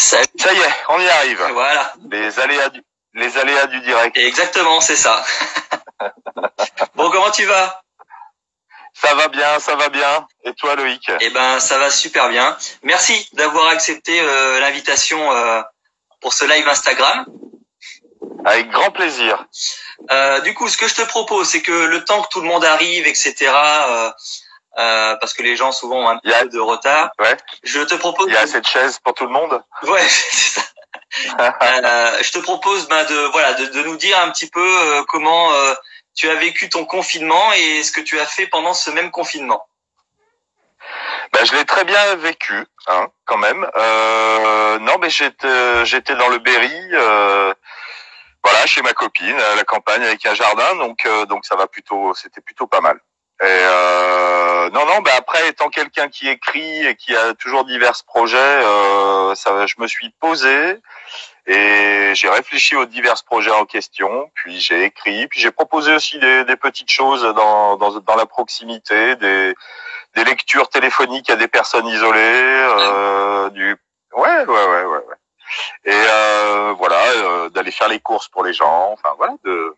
Ça y est, on y arrive. Voilà. Les aléas du direct. Exactement, c'est ça. Bon, comment tu vas? Ça va bien, ça va bien. Et toi, Loïc? Eh ben, ça va super bien. Merci d'avoir accepté l'invitation pour ce live Instagram. Avec grand plaisir. Du coup, ce que je te propose, c'est que le temps que tout le monde arrive, etc., parce que les gens souvent ont un peu de retard. Ouais. Je te propose. Il y a assez de chaises pour tout le monde. Ouais, c'est ça. Je te propose de nous dire un petit peu comment tu as vécu ton confinement et ce que tu as fait pendant ce même confinement. Je l'ai très bien vécu, hein, quand même. Non, mais j'étais dans le Berry, voilà, chez ma copine, à la campagne avec un jardin, donc ça va c'était plutôt pas mal. Et non, après, étant quelqu'un qui écrit et qui a toujours divers projets, je me suis posé et j'ai réfléchi aux divers projets en question, puis j'ai écrit, puis j'ai proposé aussi des petites choses dans la proximité, des lectures téléphoniques à des personnes isolées, ouais. Et voilà, d'aller faire les courses pour les gens, enfin voilà, de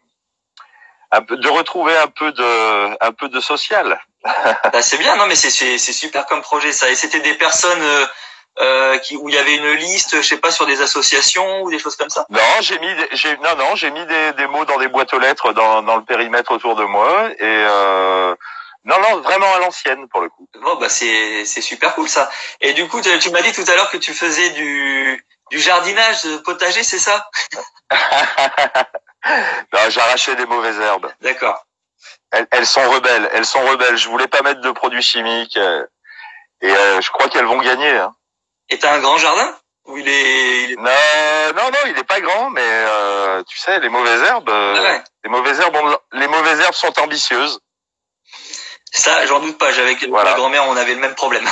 retrouver un peu de social. C'est bien, non mais c'est super comme projet ça. Et c'était des personnes où il y avait une liste, je sais pas, sur des associations ou des choses comme ça. Non, j'ai mis des mots dans des boîtes aux lettres dans le périmètre autour de moi et non, vraiment à l'ancienne pour le coup. Bon c'est super cool ça. Et du coup tu m'as dit tout à l'heure que tu faisais du jardinage de potager, c'est ça? Non, j'arrachais des mauvaises herbes. D'accord. Elles sont rebelles. Je voulais pas mettre de produits chimiques et je crois qu'elles vont gagner. Hein. Et t'as un grand jardin? Ou il est... Non, il est pas grand, mais tu sais, les mauvaises herbes, ouais. les mauvaises herbes sont ambitieuses. Ça, j'en doute pas. Ma grand-mère, on avait le même problème.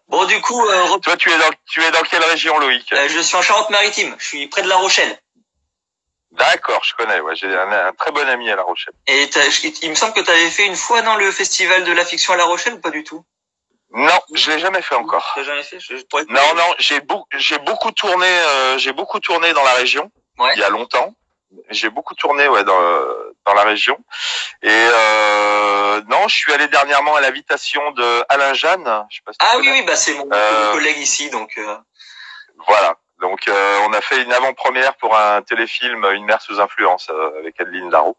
Bon, du coup, toi, tu es dans quelle région, Loïc? Je suis en Charente-Maritime. Je suis près de La Rochelle. D'accord, je connais. Ouais, j'ai un très bon ami à La Rochelle. Et il me semble que tu avais fait une fois dans le festival de la fiction à La Rochelle ou pas du tout? Non, je l'ai jamais fait encore. Tu l'as jamais fait? Non, j'ai beaucoup tourné. J'ai beaucoup tourné dans la région. Ouais. Il y a longtemps. J'ai beaucoup tourné dans la région. Et non, je suis allé dernièrement à l'invitation de Alain Jeanne. Je sais pas si oui, c'est mon collègue ici, donc. Voilà. Donc on a fait une avant-première pour un téléfilm Une mère sous influence avec Adeline Darro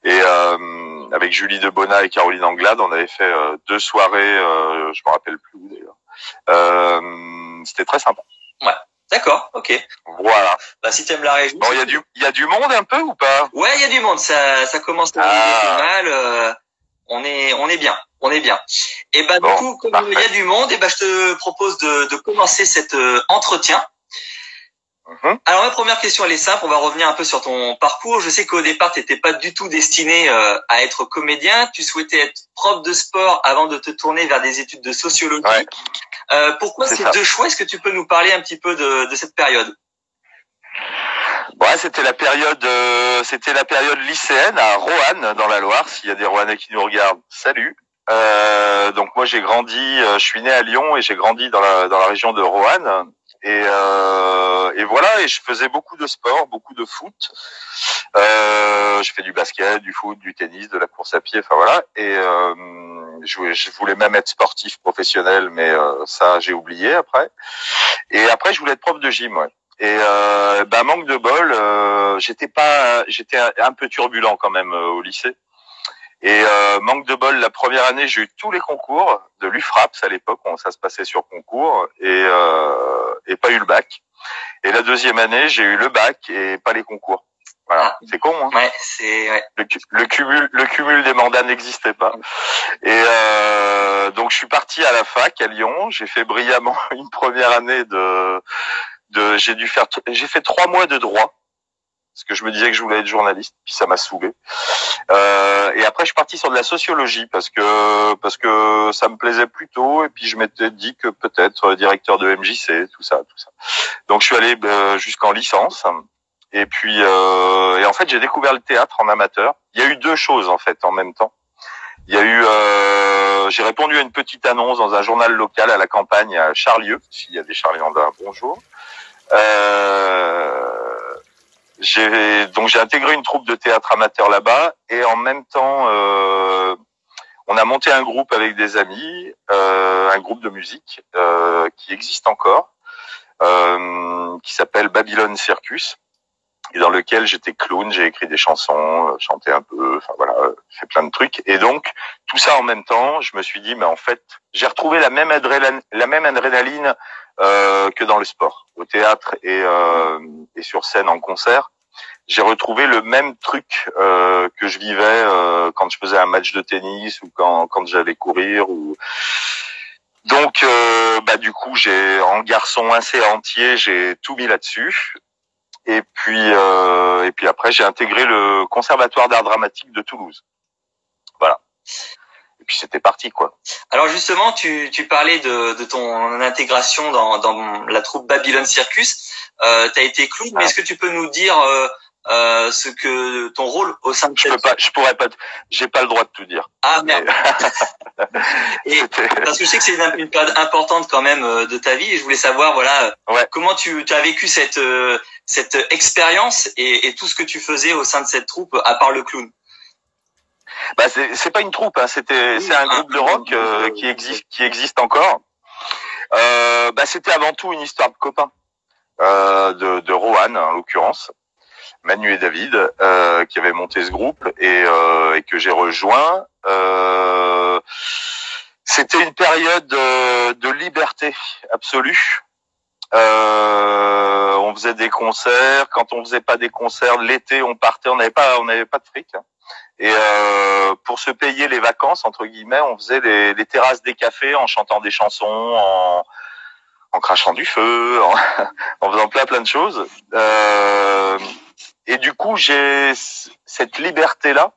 et avec Julie Debona et Caroline Anglade. On avait fait 2 soirées, je me rappelle plus où d'ailleurs. C'était très sympa. Ouais. D'accord, ok. Voilà. Si t'aimes la région. Bon, il y a du monde un peu ou pas? Ouais, il y a du monde. Ça commence à arriver mal. On est bien. Et du coup, comme il y a du monde, je te propose de commencer cet entretien. Alors ma première question, elle est simple. On va revenir un peu sur ton parcours. Je sais qu'au départ, tu n'étais pas du tout destiné à être comédien. Tu souhaitais être prof de sport avant de te tourner vers des études de sociologie. Ouais. Pourquoi ces 2 choix? Est-ce que tu peux nous parler un petit peu de cette période? Ouais, c'était la période lycéenne à Roanne dans la Loire. S'il y a des Roannais qui nous regardent, salut. Donc moi j'ai grandi, je suis né à Lyon et j'ai grandi dans la région de Roanne. Et voilà, et je faisais beaucoup de sport, beaucoup de foot. Je fais du basket, du foot, du tennis, de la course à pied, enfin voilà. Et je voulais même être sportif professionnel, mais ça j'ai oublié après. Et après je voulais être prof de gym, ouais. Et manque de bol, j'étais un peu turbulent quand même au lycée. Et manque de bol, la première année, j'ai eu tous les concours de l'UFRAPS à l'époque, ça se passait sur concours, et pas eu le bac. Et la deuxième année, j'ai eu le bac et pas les concours. Voilà, c'est con, hein. Ouais, c'est ouais. Le cumul des mandats n'existait pas. Et donc je suis parti à la fac à Lyon, j'ai fait brillamment une première année j'ai fait 3 mois de droit. Parce que je me disais que je voulais être journaliste, puis ça m'a saoulé. Et après, je suis parti sur de la sociologie parce que ça me plaisait plutôt. Et puis je m'étais dit que peut-être directeur de MJC, tout ça. Donc je suis allé jusqu'en licence. Et puis et en fait, j'ai découvert le théâtre en amateur. Il y a eu 2 choses en fait en même temps. Il y a eu, j'ai répondu à une petite annonce dans un journal local à la campagne à Charlieu, s'il y a des Charliandins, bonjour. Donc j'ai intégré une troupe de théâtre amateur là-bas et en même temps on a monté un groupe avec des amis, un groupe de musique qui existe encore, qui s'appelle Babylone Circus, et dans lequel j'étais clown, j'ai écrit des chansons, chanté un peu, enfin voilà, fait plein de trucs. Et donc tout ça en même temps, je me suis dit, mais en fait, j'ai retrouvé la même adrénaline que dans le sport, au théâtre et sur scène en concert. J'ai retrouvé le même truc que je vivais quand je faisais un match de tennis ou quand j'allais courir. Donc du coup, en garçon assez entier, j'ai tout mis là-dessus. Et puis après, j'ai intégré le Conservatoire d'art dramatique de Toulouse. Voilà. Et puis c'était parti, quoi. Alors justement, tu parlais de ton intégration dans la troupe Babylone Circus. T'as été clown, mais est-ce que tu peux nous dire ce que ton rôle au sein de je pourrais pas, j'ai pas le droit de tout dire. Ah merde. Parce que je sais que c'est une période importante quand même de ta vie et je voulais savoir comment tu as vécu cette expérience et tout ce que tu faisais au sein de cette troupe à part le clown. C'est pas une troupe, hein, c'est un groupe de rock qui existe encore. C'était avant tout une histoire de copains, de Rohan en l'occurrence, Manu et David, qui avaient monté ce groupe et que j'ai rejoint. C'était une période de liberté absolue. On faisait des concerts. Quand on faisait pas des concerts, l'été, on partait. On n'avait pas de fric. Hein. Et pour se payer les vacances entre guillemets, on faisait les terrasses des cafés en chantant des chansons, en crachant du feu, en faisant plein de choses. Et du coup, j'ai cette liberté-là.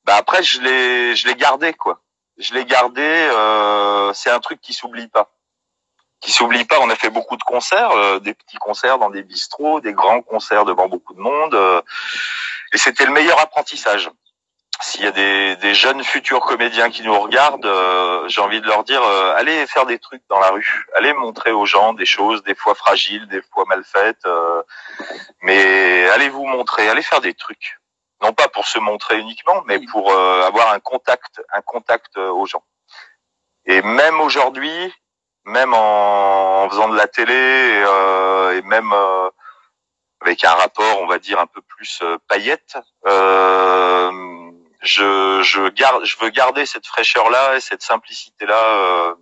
Après, je l'ai gardé, quoi. Je l'ai gardé. C'est un truc qui s'oublie pas. On a fait beaucoup de concerts, des petits concerts dans des bistrots, des grands concerts devant beaucoup de monde. Et c'était le meilleur apprentissage. S'il y a des jeunes futurs comédiens qui nous regardent, j'ai envie de leur dire allez faire des trucs dans la rue, allez montrer aux gens des choses, des fois fragiles, des fois mal faites, mais allez vous montrer, allez faire des trucs. Non pas pour se montrer uniquement, mais pour avoir un contact aux gens. Et même aujourd'hui, même en faisant de la télé et même avec un rapport, on va dire un peu plus paillette. Je veux garder cette fraîcheur-là et cette simplicité-là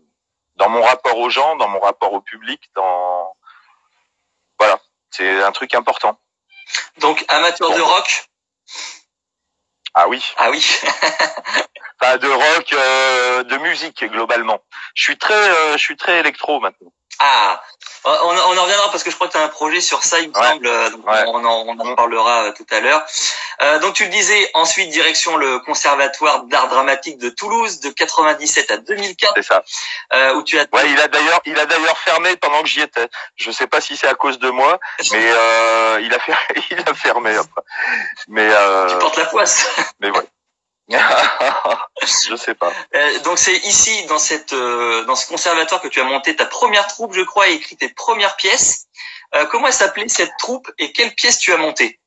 dans mon rapport aux gens, dans mon rapport au public, voilà, c'est un truc important. Donc amateur de rock. Ah oui. Enfin, de rock, de musique globalement. Je suis très électro maintenant. Ah, on en reviendra parce que je crois que tu as un projet sur ça, il me semble. Donc on en parlera tout à l'heure. Donc tu le disais, ensuite direction le Conservatoire d'art dramatique de Toulouse de 97 à 2004. C'est ça. Où tu as. Ouais, il a d'ailleurs fermé pendant que j'y étais. Je sais pas si c'est à cause de moi, mais il a fermé après. Mais tu portes la poisse. Mais ouais. Je sais pas. Donc c'est ici dans ce conservatoire que tu as monté ta première troupe, je crois, et écrit tes premières pièces. Comment elle s'appelait cette troupe et quelles pièces tu as montées?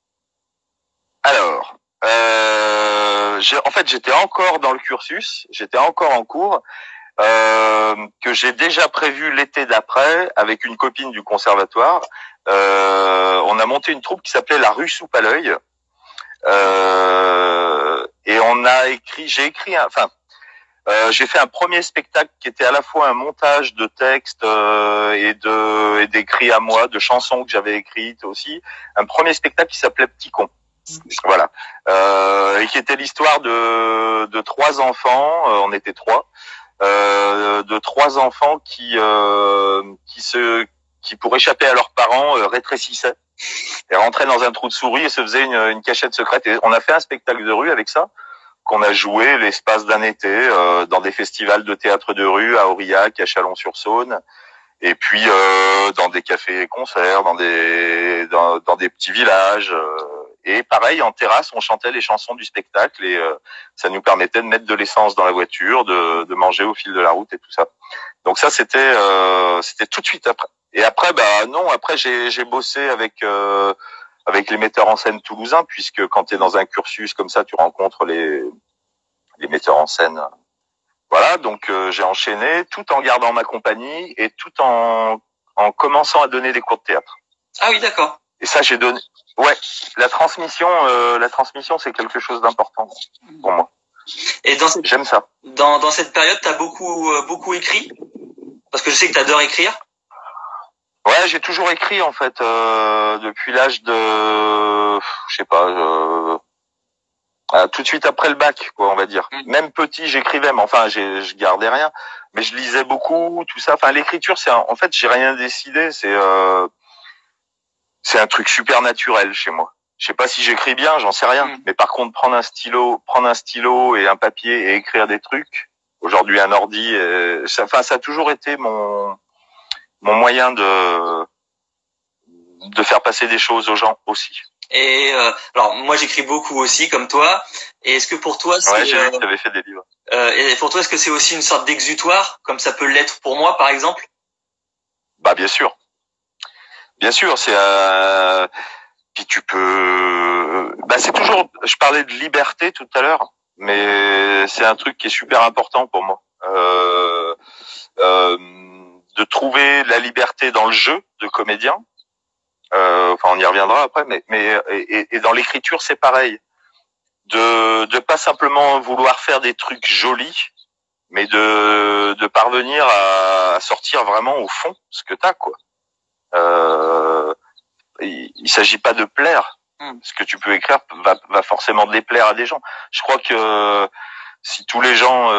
Alors, en fait, j'étais encore dans le cursus, j'étais encore en cours, que j'ai déjà prévu l'été d'après avec une copine du conservatoire. On a monté une troupe qui s'appelait La Rue Soupe à l'œil. Et j'ai fait un premier spectacle qui était à la fois un montage de textes et d'écrits à moi, de chansons que j'avais écrites aussi. Un premier spectacle qui s'appelait Petit Con. Voilà. Et qui était l'histoire de trois enfants, on était trois, de trois enfants qui pour échapper à leurs parents rétrécissaient et rentraient dans un trou de souris et se faisaient une cachette secrète. Et on a fait un spectacle de rue avec ça, qu'on a joué l'espace d'un été dans des festivals de théâtre de rue à Aurillac, à Chalon-sur-Saône, et puis dans des cafés et concerts, dans des petits villages. Et pareil, en terrasse, on chantait les chansons du spectacle et ça nous permettait de mettre de l'essence dans la voiture, de manger au fil de la route et tout ça. Donc ça, c'était tout de suite après. Et après, non, après j'ai bossé avec les metteurs en scène toulousains, puisque quand tu es dans un cursus comme ça, tu rencontres les metteurs en scène. Voilà, donc j'ai enchaîné tout en gardant ma compagnie et tout en commençant à donner des cours de théâtre. Ah oui, d'accord. Et ça, j'ai donné. Ouais, la transmission, c'est quelque chose d'important pour moi. Et j'aime ça. Dans cette période, t'as beaucoup écrit, parce que je sais que t'adores écrire. Ouais, j'ai toujours écrit en fait depuis l'âge de, je sais pas, tout de suite après le bac, quoi, on va dire. Même petit, j'écrivais, mais enfin, je gardais rien, mais je lisais beaucoup, tout ça. Enfin, l'écriture, en fait, j'ai rien décidé. C'est un truc super naturel chez moi. Je sais pas si j'écris bien, j'en sais rien. Mais par contre, prendre un stylo et un papier et écrire des trucs. Aujourd'hui, un ordi. Ça a toujours été mon moyen de faire passer des choses aux gens aussi. Et alors moi j'écris beaucoup aussi comme toi. Et est-ce que pour toi ouais, j'ai vu que tu avais fait des livres. Et pour toi est-ce que c'est aussi une sorte d'exutoire comme ça peut l'être pour moi par exemple? Bah bien sûr, c'est puis tu peux. C'est toujours. Je parlais de liberté tout à l'heure, mais c'est un truc qui est super important pour moi. De trouver la liberté dans le jeu de comédien. Enfin, on y reviendra après, mais et dans l'écriture, c'est pareil. De pas simplement vouloir faire des trucs jolis, mais de parvenir à sortir vraiment au fond ce que t'as, quoi. Il s'agit pas de plaire. Ce que tu peux écrire va forcément déplaire à des gens. Je crois que si tous les gens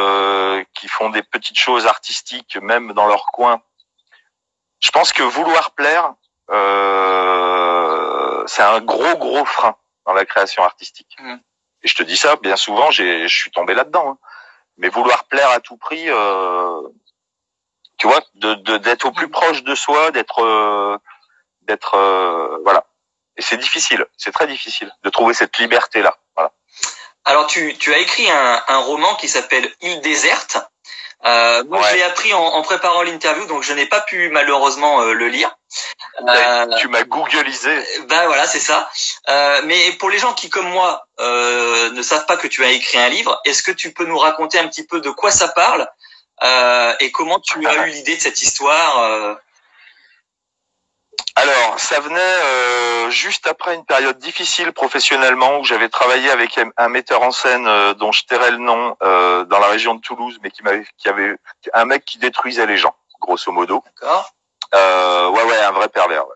qui font des petites choses artistiques, même dans leur coin, je pense que vouloir plaire, c'est un gros frein dans la création artistique. Et je te dis ça, bien souvent, je suis tombé là-dedans. Hein. Mais vouloir plaire à tout prix, tu vois, d'être au plus proche de soi, d'être voilà. Et c'est difficile, c'est très difficile de trouver cette liberté-là. Voilà. Alors tu as écrit un roman qui s'appelle Île déserte. Moi, je l'ai appris en préparant l'interview, donc je n'ai pas pu malheureusement le lire. Tu m'as googlisé. Voilà, c'est ça. Mais pour les gens qui, comme moi, ne savent pas que tu as écrit un livre, est-ce que tu peux nous raconter un petit peu de quoi ça parle et comment tu as eu l'idée de cette histoire Alors, ça venait juste après une période difficile professionnellement où j'avais travaillé avec un metteur en scène dont je tairai le nom dans la région de Toulouse, mais qui avait un mec qui détruisait les gens, grosso modo. D'accord. Ouais, un vrai pervers. Ouais.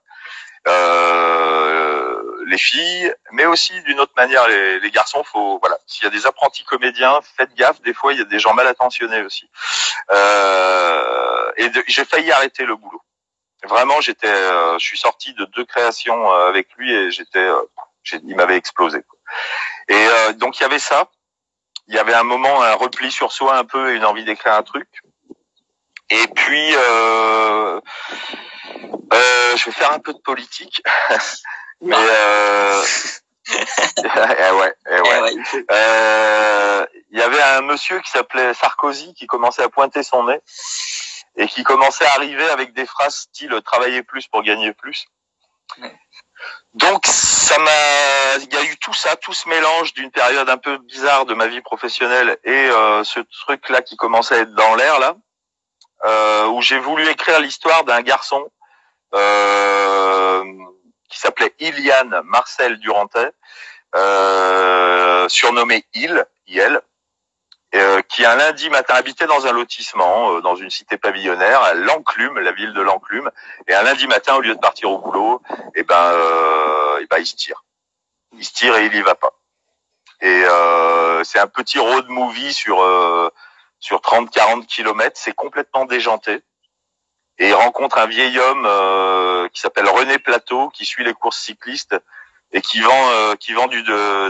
Les filles, mais aussi d'une autre manière les garçons. Voilà, s'il y a des apprentis comédiens, faites gaffe. Des fois, il y a des gens mal attentionnés aussi. J'ai failli arrêter le boulot. Vraiment, je suis sorti de 2 créations avec lui et il m'avait explosé. Quoi. Et donc il y avait ça. Il y avait un moment, un repli sur soi un peu et une envie d'écrire un truc. Et puis, je vais faire un peu de politique. Mais il y avait un monsieur qui s'appelait Sarkozy qui commençait à pointer son nez. Et qui commençait à arriver avec des phrases style « travailler plus pour gagner plus ». Donc, il y a eu tout ça, tout ce mélange d'une période un peu bizarre de ma vie professionnelle et ce truc-là qui commençait à être dans l'air, là, où j'ai voulu écrire l'histoire d'un garçon qui s'appelait Iliane Marcel Durantet, surnommé Il, qui un lundi matin habitait dans un lotissement, dans une cité pavillonnaire, à L'Enclume, la ville de L'Enclume, et un lundi matin, au lieu de partir au boulot, il se tire. Il se tire et il y va pas. Et c'est un petit road movie sur 30-40 kilomètres, c'est complètement déjanté. Et il rencontre un vieil homme qui s'appelle René Plateau, qui suit les courses cyclistes, et qui vend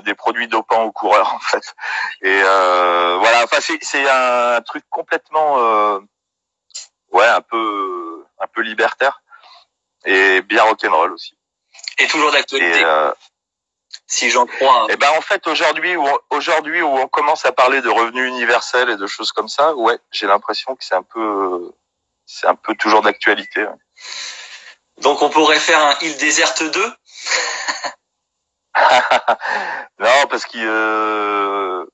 des produits dopants aux coureurs en fait. Et voilà, enfin c'est un truc complètement un peu libertaire et bien rock'n'roll aussi. Et toujours d'actualité. si j'en crois. Eh ben en fait aujourd'hui où on commence à parler de revenus universels et de choses comme ça, ouais, j'ai l'impression que c'est un peu toujours d'actualité. Ouais. Donc on pourrait faire un Île déserte 2. Non, parce que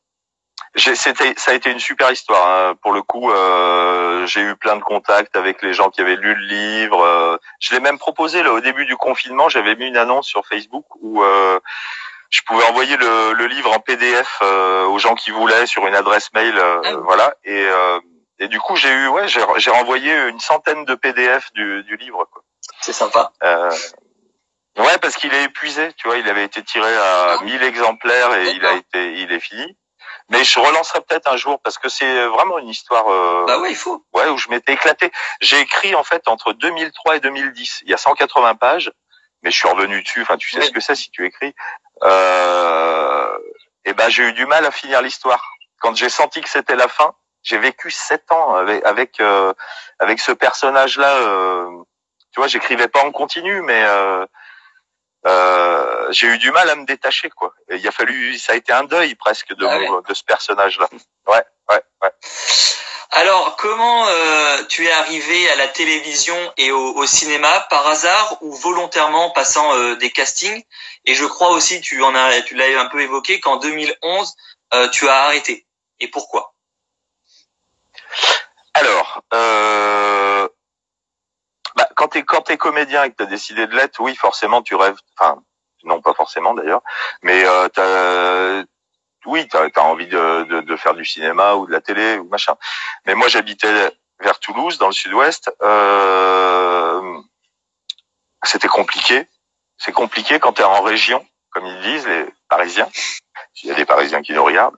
ça a été une super histoire. Hein. Pour le coup, j'ai eu plein de contacts avec les gens qui avaient lu le livre. Je l'ai même proposé là au début du confinement. J'avais mis une annonce sur Facebook où je pouvais envoyer le livre en PDF aux gens qui voulaient sur une adresse mail, voilà. Et du coup, j'ai renvoyé une centaine de PDF du livre. Quoi. C'est sympa. Ouais, parce qu'il est épuisé. Tu vois, il avait été tiré à 1000 exemplaires et il est fini. Mais je relancerai peut-être un jour parce que c'est vraiment une histoire. Bah ouais, il faut. Ouais, où je m'étais éclaté. J'ai écrit en fait entre 2003 et 2010. Il y a 180 pages, mais je suis revenu dessus. Enfin, tu sais ce que c'est si tu écris. Et ben, j'ai eu du mal à finir l'histoire. Quand j'ai senti que c'était la fin, j'ai vécu 7 ans avec ce personnage-là. Tu vois, j'écrivais pas en continu, mais j'ai eu du mal à me détacher, quoi. Et ça a été un deuil presque de ce personnage-là. Ouais. Alors, comment tu es arrivé à la télévision et au cinéma, par hasard ou volontairement, passant des castings? Et je crois aussi, tu l'as un peu évoqué, qu'en 2011, tu as arrêté. Et pourquoi? Alors, quand t'es comédien et que t'as décidé de l'être, oui, forcément, tu rêves. Enfin, non, pas forcément d'ailleurs, mais t'as envie de faire du cinéma ou de la télé ou machin. Mais moi, j'habitais vers Toulouse, dans le sud-ouest. C'était compliqué. C'est compliqué quand t'es en région, comme ils disent les Parisiens. Il y a des Parisiens qui nous regardent.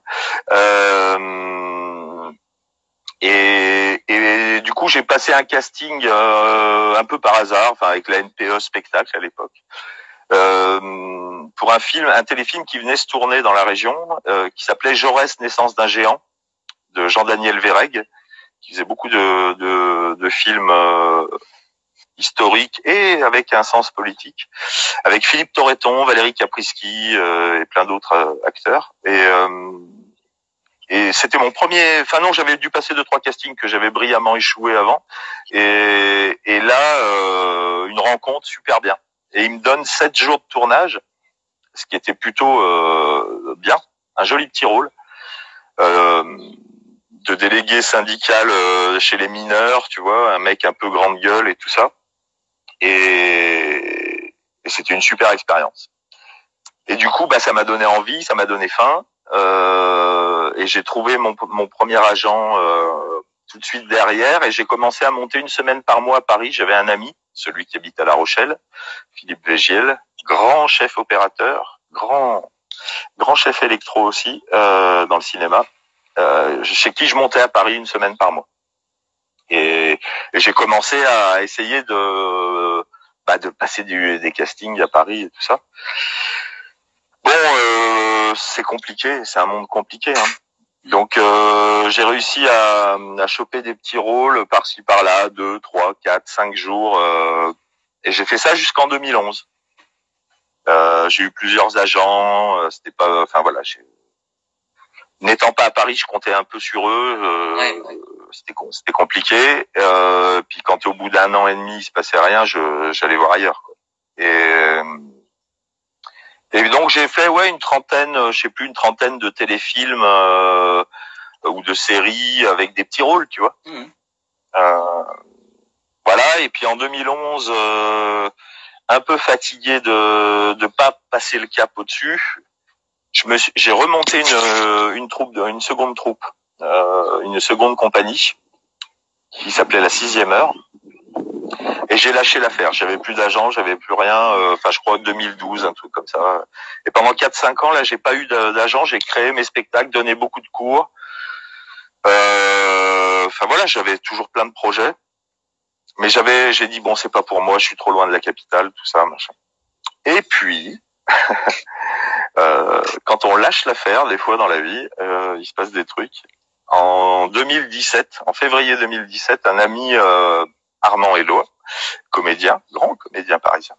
Et du coup, j'ai passé un casting un peu par hasard, enfin avec la NPE Spectacle à l'époque, pour un téléfilm qui venait se tourner dans la région, qui s'appelait Jaurès, naissance d'un géant, de Jean-Daniel Verreg, qui faisait beaucoup de films historiques et avec un sens politique, avec Philippe Torreton, Valérie Caprisky et plein d'autres acteurs. Et c'était mon premier. Enfin non, j'avais dû passer 2-3 castings que j'avais brillamment échoué avant. Et là, une rencontre super bien. Et il me donne 7 jours de tournage, ce qui était plutôt bien, un joli petit rôle de délégué syndical chez les mineurs, tu vois, un mec un peu grande gueule et tout ça. Et c'était une super expérience. Et du coup, ça m'a donné envie, ça m'a donné faim. Et j'ai trouvé mon premier agent tout de suite derrière et j'ai commencé à monter une semaine par mois à Paris. J'avais un ami, celui qui habite à La Rochelle, Philippe Végiel, grand chef opérateur, grand chef électro aussi dans le cinéma, chez qui je montais à Paris une semaine par mois. Et j'ai commencé à essayer de passer des castings à Paris et tout ça. Bon, c'est compliqué, c'est un monde compliqué. Hein. Donc j'ai réussi à choper des petits rôles par-ci par-là, 2, 3, 4, 5 jours. Et j'ai fait ça jusqu'en 2011. J'ai eu plusieurs agents. C'était pas, enfin voilà. N'étant pas à Paris, je comptais un peu sur eux. C'était compliqué. Puis quand au bout d'1 an et demi, il se passait rien, j'allais voir ailleurs. Quoi. Et donc j'ai fait une trentaine de téléfilms ou de séries avec des petits rôles, tu vois. Voilà. Et puis en 2011, un peu fatigué de pas passer le cap au-dessus, j'ai remonté une seconde troupe, une seconde compagnie qui s'appelait la 6e heure. Et j'ai lâché l'affaire. J'avais plus d'agent, j'avais plus rien. Je crois 2012, un truc comme ça. Et pendant 4-5 ans, là, j'ai pas eu d'agent. J'ai créé mes spectacles, donné beaucoup de cours. Voilà, j'avais toujours plein de projets. Mais j'ai dit bon, c'est pas pour moi. Je suis trop loin de la capitale, tout ça, machin. Et puis, quand on lâche l'affaire, des fois dans la vie, il se passe des trucs. En 2017, en février 2017, un ami Armand Hello, comédien, grand comédien parisien,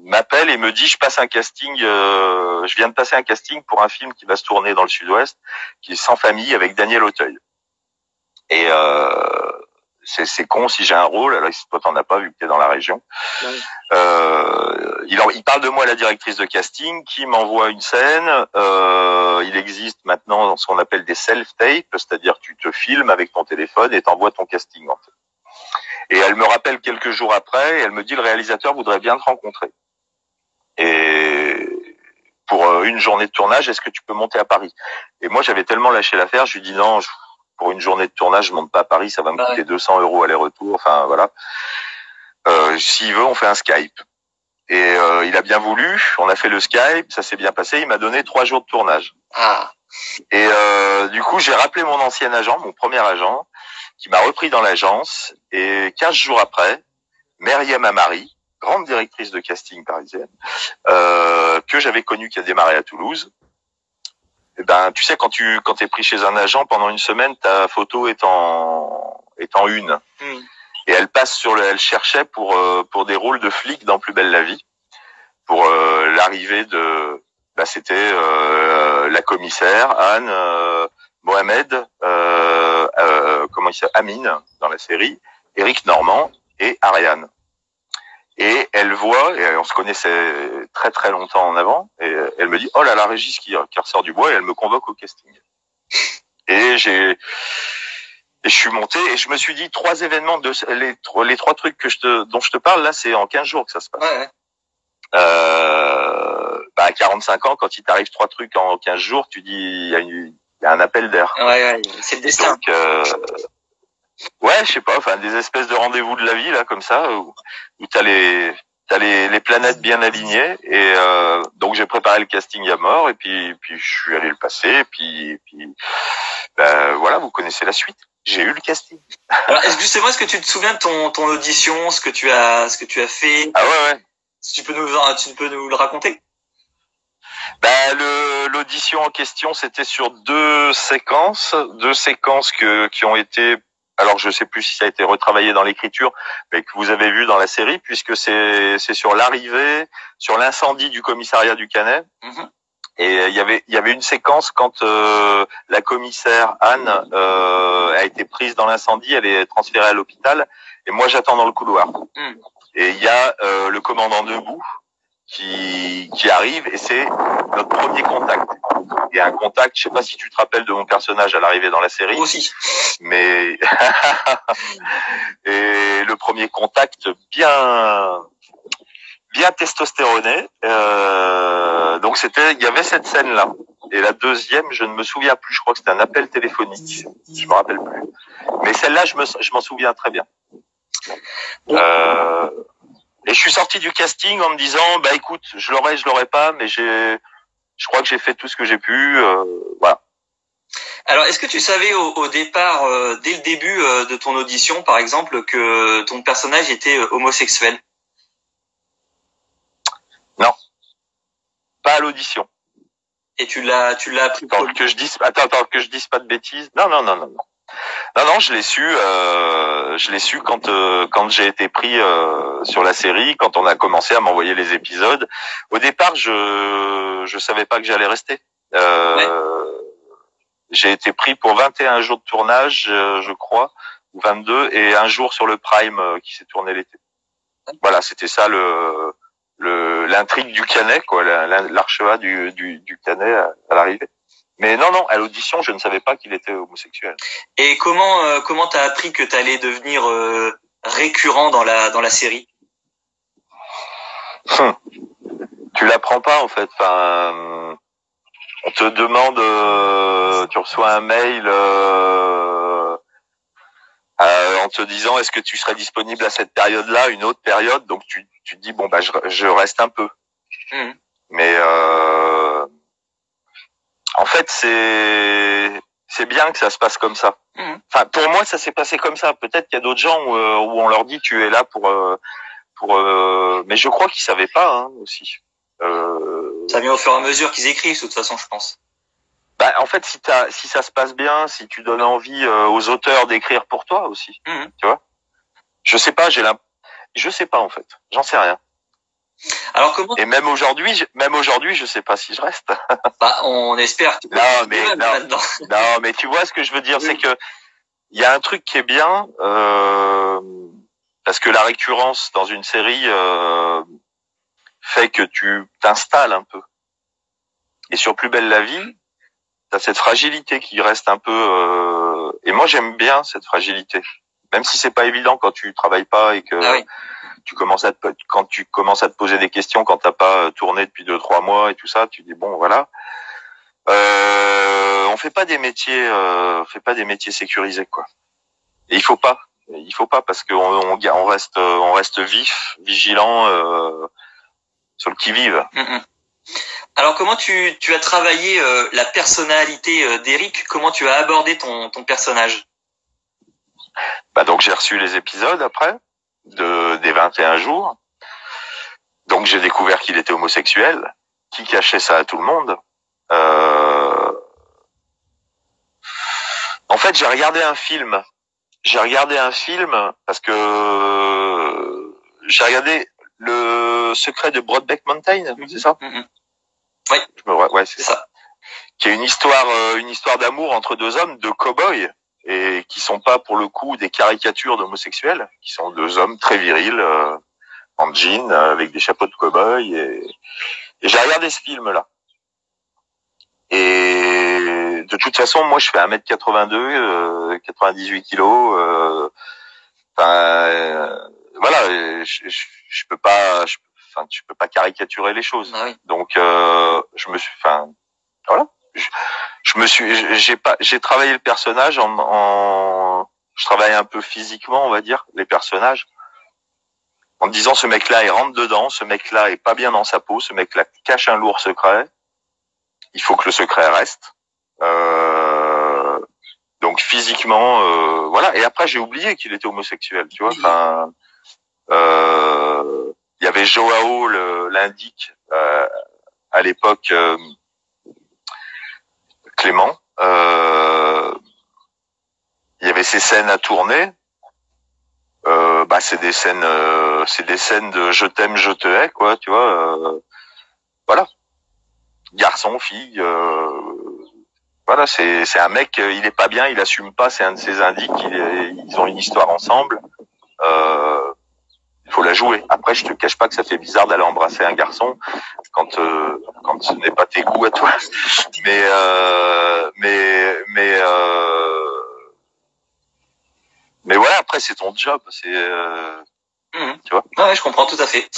m'appelle et me dit je passe un casting, je viens de passer un casting pour un film qui va se tourner dans le Sud-Ouest, qui est Sans famille avec Daniel Auteuil. Et c'est con si j'ai un rôle, alors toi t'en as pas vu que t'es dans la région. Ouais. Il parle de moi à la directrice de casting qui m'envoie une scène. Il existe maintenant ce qu'on appelle des self-tapes, c'est-à-dire que tu te filmes avec ton téléphone et t'envoies ton casting en fait. Et elle me rappelle quelques jours après et elle me dit le réalisateur voudrait bien te rencontrer. Et pour une journée de tournage, est-ce que tu peux monter à Paris? Et moi j'avais tellement lâché l'affaire, je lui dis non, pour une journée de tournage, je monte pas à Paris, ça va me coûter 200 € aller-retour. Enfin voilà. S'il veut, on fait un Skype. Et il a bien voulu. On a fait le Skype, ça s'est bien passé. Il m'a donné 3 jours de tournage. Ah. Et du coup, j'ai rappelé mon ancien agent, mon premier agent, qui m'a repris dans l'agence. Et 15 jours après, Myriam Amari, grande directrice de casting parisienne, que j'avais connue, qui a démarré à Toulouse. Eh ben, tu sais, quand t'es pris chez un agent pendant une semaine, ta photo est en une. Mm. Et elle passe elle cherchait pour des rôles de flics dans Plus belle la vie, pour l'arrivée de, c'était la commissaire Anne, Mohamed, comment il s'appelle, Amine dans la série, Éric Normand et Ariane. Et elle voit, et on se connaissait très très longtemps en avant, et elle me dit, oh là là, Régis qui ressort du bois, et elle me convoque au casting. Et je suis monté, et je me suis dit, 3 événements, les 3 trucs dont je te parle, là, c'est en 15 jours que ça se passe. Ouais. À 45 ans, quand il t'arrive 3 trucs en 15 jours, tu dis, il y a un appel d'air. Ouais, c'est le destin. Donc, ouais, je sais pas, enfin, des espèces de rendez-vous de la vie, là, comme ça, où t'as les planètes bien alignées, et donc j'ai préparé le casting à mort, et puis je suis allé le passer, et puis voilà, vous connaissez la suite. J'ai eu le casting. Alors, justement, est-ce que tu te souviens de ton audition, ce que tu as fait? Ah ouais. Si tu peux nous le raconter? L'audition en question, c'était sur 2 séquences qui ont été, alors je sais plus si ça a été retravaillé dans l'écriture, mais que vous avez vu dans la série, puisque c'est sur l'arrivée, sur l'incendie du commissariat du Canet. Mm-hmm. Et il y avait une séquence quand la commissaire Anne a été prise dans l'incendie, elle est transférée à l'hôpital, et moi j'attends dans le couloir. Mm. Et il y a le commandant Debout qui arrive, et c'est notre premier contact. Et un contact, je sais pas si tu te rappelles de mon personnage à l'arrivée dans la série. Moi aussi. Mais et le premier contact bien testostéroné. Donc il y avait cette scène là. Et la deuxième, je ne me souviens plus. Je crois que c'était un appel téléphonique. Je me rappelle plus. Mais celle-là, je m'en souviens très bien. Et je suis sorti du casting en me disant, écoute, je l'aurais pas, mais je crois que j'ai fait tout ce que j'ai pu. Voilà. Alors, est-ce que tu savais au départ, dès le début de ton audition, par exemple, que ton personnage était homosexuel? Non, pas à l'audition. Et tu l'as appris? Attends, que je dise pas de bêtises. Non, je l'ai su quand j'ai été pris sur la série, quand on a commencé à m'envoyer les épisodes. Au départ, je savais pas que j'allais rester. Ouais. J'ai été pris pour 21 jours de tournage, je crois, ou 22, et un jour sur le Prime qui s'est tourné l'été. Voilà, c'était ça l'intrigue du Canet, quoi, l'archeva du Canet à l'arrivée. Mais non, à l'audition, je ne savais pas qu'il était homosexuel. Et comment t'as appris que t'allais devenir récurrent dans la série? Tu l'apprends pas, en fait. Enfin, on te demande, tu reçois un mail en te disant est-ce que tu serais disponible à cette période-là, une autre période, donc tu te dis bon je reste un peu. Mmh. Mais en fait c'est bien que ça se passe comme ça. Mmh. Enfin pour moi ça s'est passé comme ça. Peut-être qu'il y a d'autres gens où on leur dit tu es là pour mais je crois qu'ils savaient pas aussi. Ça vient au fur et à mesure qu'ils écrivent de toute façon, je pense. En fait, si ça se passe bien, si tu donnes envie aux auteurs d'écrire pour toi aussi, tu vois. Je sais pas, je sais pas en fait, j'en sais rien. Alors comment? Et même aujourd'hui, je sais pas si je reste. Bah, on espère. Non, mais tu vois ce que je veux dire, c'est que il y a un truc qui est bien, parce que la récurrence dans une série fait que tu t'installes un peu. Et sur Plus belle la vie, t'as cette fragilité qui reste un peu. Et moi, j'aime bien cette fragilité, même si c'est pas évident quand tu travailles pas et que quand tu commences à te poser des questions quand t'as pas tourné depuis 2-3 mois et tout ça, tu dis bon voilà. On fait pas des métiers sécurisés quoi. Et il faut pas parce que on reste vif, vigilant sur le qui-vive. Alors comment tu as travaillé la personnalité d'Éric? Comment tu as abordé ton personnage? Bah donc j'ai reçu les épisodes après des 21 jours. Donc j'ai découvert qu'il était homosexuel, qui cachait ça à tout le monde. En fait, j'ai regardé un film parce que j'ai regardé Le secret de Brokeback Mountain, c'est ça? Oui. Ouais, c'est ça. Qui est une histoire d'amour entre deux hommes, deux cow-boys, et qui sont pas pour le coup des caricatures d'homosexuels, qui sont deux hommes très virils, en jean, avec des chapeaux de cow-boy, et j'ai regardé ce film-là. Et de toute façon, moi, je fais 1m82, 98 kilos, voilà, je peux pas, tu peux pas caricaturer les choses. Ah oui. Donc, voilà. J'ai travaillé le personnage je travaille un peu physiquement, on va dire, les personnages, en me disant ce mec-là, il rentre dedans, ce mec-là est pas bien dans sa peau, ce mec-là cache un lourd secret, il faut que le secret reste. Donc physiquement, voilà. Et après, j'ai oublié qu'il était homosexuel, tu vois. Enfin, il y avait Joao l'indique à l'époque, Clément. Il y avait ces scènes à tourner. C'est des scènes de je t'aime, je te hais, quoi, tu vois. Voilà. Garçon, fille. Voilà, c'est un mec, il est pas bien, il assume pas, c'est un de ses indices, ils ont une histoire ensemble. Il faut la jouer. Après, je te cache pas que ça fait bizarre d'aller embrasser un garçon quand ce n'est pas tes goûts à toi. Mais voilà, après c'est ton job, c'est tu vois. Ouais, je comprends tout à fait.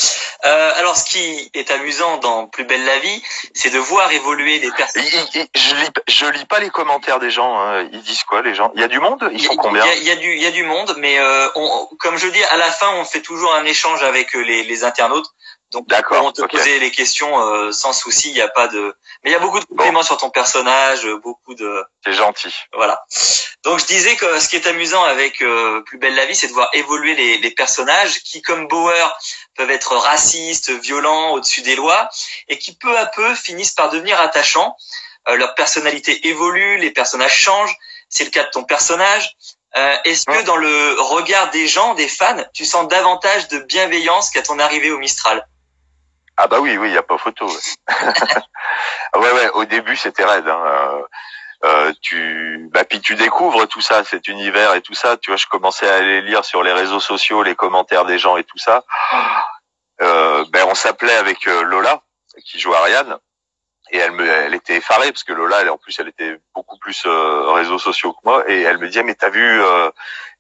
Alors, ce qui est amusant dans Plus belle la vie, c'est de voir évoluer les personnes. Je lis pas les commentaires des gens. Hein. Ils disent quoi, les gens? Il y a du monde? Ils sont combien? Il y a du monde, mais comme je dis, à la fin, on fait toujours un échange avec les internautes. Donc, on te poser les questions sans souci. Il y a pas de. Mais il y a beaucoup de compliments sur ton personnage, beaucoup de. C'est gentil. Voilà. Donc je disais que ce qui est amusant avec Plus belle la vie, c'est de voir évoluer les personnages qui, comme Bauer, peuvent être racistes, violents, au-dessus des lois, et qui peu à peu finissent par devenir attachants. Leur personnalité évolue, les personnages changent. C'est le cas de ton personnage. Est-ce que dans le regard des gens, des fans, tu sens davantage de bienveillance qu'à ton arrivée au Mistral? Ah bah oui, il y a pas photo. Ouais, au début c'était raide. Hein. Puis tu découvres tout ça, cet univers et tout ça. Tu vois, je commençais à aller lire sur les réseaux sociaux les commentaires des gens et tout ça. On s'appelait avec Lola, qui joue Ariane, et elle était effarée parce que Lola, elle était beaucoup plus réseaux sociaux que moi, et elle me disait mais t'as vu,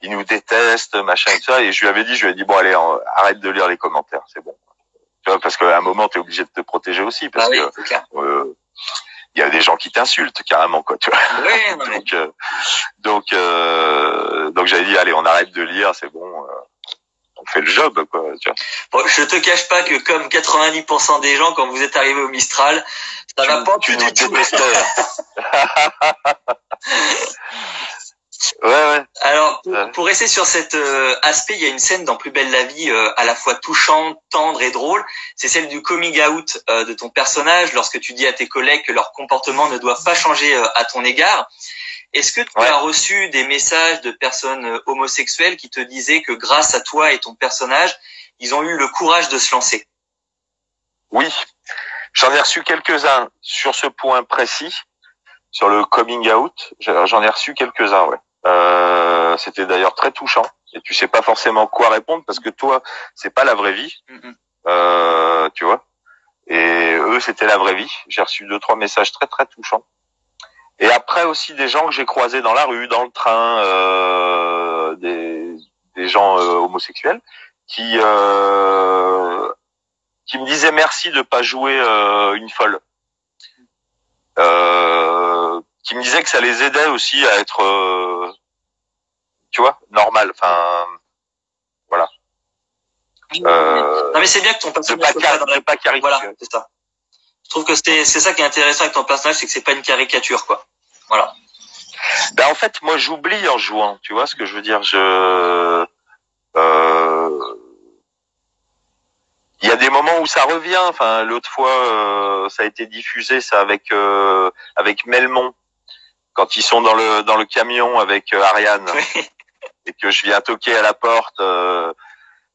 ils nous détestent, machin et tout ça. Et je lui ai dit bon allez, arrête de lire les commentaires, c'est bon. Tu vois, parce qu'à un moment t'es obligé de te protéger aussi, parce que il y a des gens qui t'insultent carrément, quoi, tu vois. Oui, donc j'avais dit allez, on arrête de lire, c'est bon, on fait le job, quoi, tu vois. Bon, je te cache pas que comme 90% des gens, quand vous êtes arrivé au Mistral, ça va pas tu nous détestais. Ouais. Alors, pour rester sur cet aspect, il y a une scène dans Plus belle la vie à la fois touchante, tendre et drôle. C'est celle du coming out de ton personnage lorsque tu dis à tes collègues que leur comportement ne doit pas changer à ton égard. Est-ce que tu as reçu des messages de personnes homosexuelles qui te disaient que grâce à toi et ton personnage, ils ont eu le courage de se lancer? Oui, j'en ai reçu quelques-uns sur ce point précis, sur le coming out. J'en ai reçu quelques-uns, ouais. C'était d'ailleurs très touchant. Et tu sais pas forcément quoi répondre parce que toi, c'est pas la vraie vie, tu vois. Et eux, c'était la vraie vie. J'ai reçu 2-3 messages très très touchants. Et après aussi des gens que j'ai croisés dans la rue, dans le train, des gens homosexuels qui me disaient merci de pas jouer une folle. Qui me disaient que ça les aidait aussi à être, tu vois, normal. Enfin, voilà. Non mais c'est bien que ton personnage soit pas caricature. Voilà, c'est ça. Je trouve que c'est ça qui est intéressant avec ton personnage, c'est que c'est pas une caricature, quoi. Voilà. Ben en fait, moi j'oublie en jouant, tu vois ce que je veux dire. Il y a des moments où ça revient. Enfin, l'autre fois, ça a été diffusé, ça avec Melmont, quand ils sont dans le camion avec Ariane, et que je viens toquer à la porte.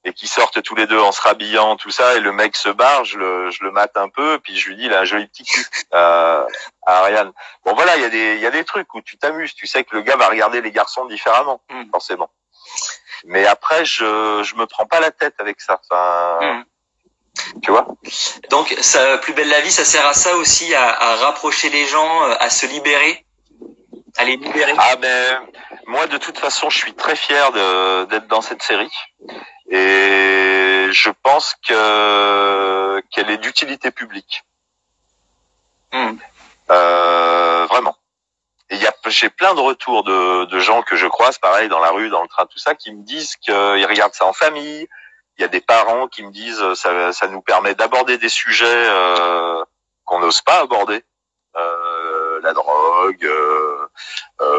Et qui sortent tous les deux en se rhabillant, tout ça, et le mec se barre, je le mate un peu, puis je lui dis, il a un joli petit cul à Ariane. Bon voilà, il y a des trucs où tu t'amuses, tu sais que le gars va regarder les garçons différemment, forcément. Mais après, je me prends pas la tête avec ça. Enfin, tu vois. Donc, ça, Plus belle la vie, ça sert à ça aussi, à rapprocher les gens, à se libérer, à les libérer. Ah ben, moi de toute façon, je suis très fier d'être dans cette série. Et je pense qu'elle est d'utilité publique. Vraiment. Et j'ai plein de retours de gens que je croise, pareil, dans la rue, dans le train, tout ça, qui me disent qu'ils regardent ça en famille. Il y a des parents qui me disent ça nous permet d'aborder des sujets qu'on n'ose pas aborder. La drogue,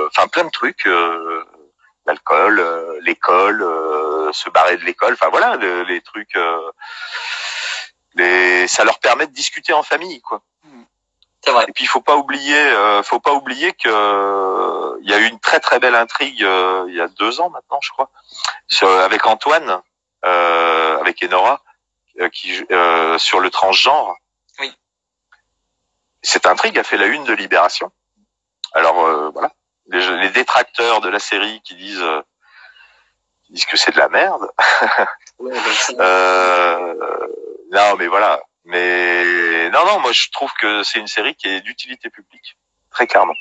enfin plein de trucs. L'alcool, l'école, se barrer de l'école, enfin voilà, les trucs, ça leur permet de discuter en famille, quoi. C'est vrai. Et puis il faut pas oublier que il y a eu une très très belle intrigue il y a 2 ans maintenant, je crois, avec Antoine, avec Enora, sur le transgenre. Oui. Cette intrigue a fait la une de Libération. Alors voilà. Les détracteurs de la série qui disent que c'est de la merde. Non, mais voilà. Mais non, moi je trouve que c'est une série qui est d'utilité publique, très clairement.